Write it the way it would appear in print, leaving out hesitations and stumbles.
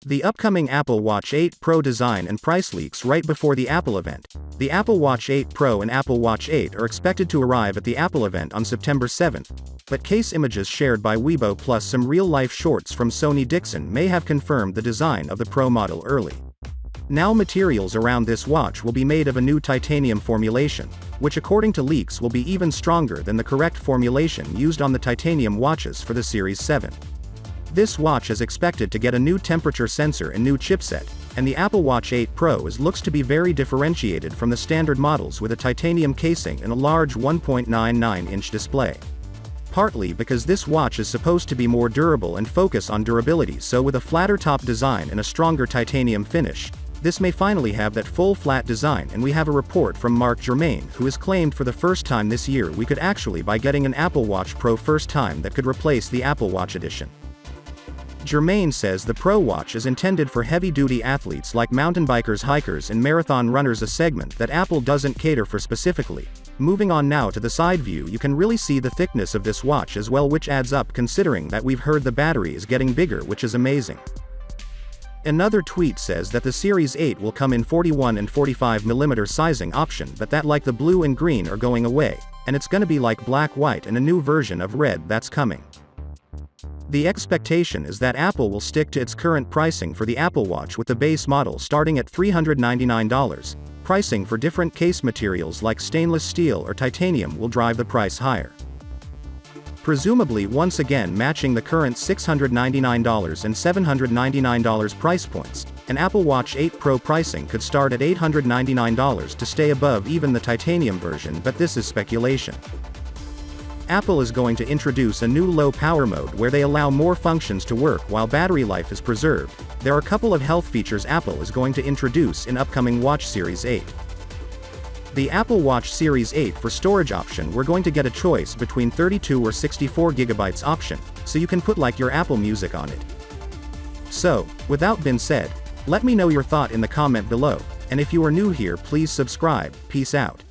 The upcoming Apple Watch 8 Pro design and price leaks right before the Apple event. The Apple Watch 8 Pro and Apple Watch 8 are expected to arrive at the Apple event on September 7th, but case images shared by Weibo plus some real-life shorts from Sony Dixon may have confirmed the design of the Pro model early. Now materials around this watch will be made of a new titanium formulation, which according to leaks will be even stronger than the correct formulation used on the titanium watches for the Series 7. This watch is expected to get a new temperature sensor and new chipset, and the Apple Watch 8 Pro looks to be very differentiated from the standard models with a titanium casing and a large 1.99-inch display. Partly because this watch is supposed to be more durable and focus on durability, so with a flatter top design and a stronger titanium finish, this may finally have that full flat design. And we have a report from Mark Germain, who has claimed for the first time this year we could actually buy getting an Apple Watch Pro first time that could replace the Apple Watch Edition. Germain says the Pro Watch is intended for heavy-duty athletes like mountain bikers, hikers and marathon runners, a segment that Apple doesn't cater for specifically. Moving on now to the side view, you can really see the thickness of this watch as well, which adds up considering that we've heard the battery is getting bigger, which is amazing. Another tweet says that the Series 8 will come in 41 and 45mm sizing option, but that like the blue and green are going away, and it's gonna be like black, white and a new version of red that's coming. The expectation is that Apple will stick to its current pricing for the Apple Watch, with the base model starting at $399. Pricing for different case materials like stainless steel or titanium will drive the price higher. Presumably once again matching the current $699 and $799 price points, an Apple Watch 8 Pro pricing could start at $899 to stay above even the titanium version, but this is speculation. Apple is going to introduce a new low-power mode where they allow more functions to work while battery life is preserved. There are a couple of health features Apple is going to introduce in upcoming Watch Series 8. The Apple Watch Series 8 for storage option, we're going to get a choice between 32 or 64 GB option, so you can put like your Apple Music on it. So, with that being said, let me know your thought in the comment below, and if you are new here, please subscribe. Peace out.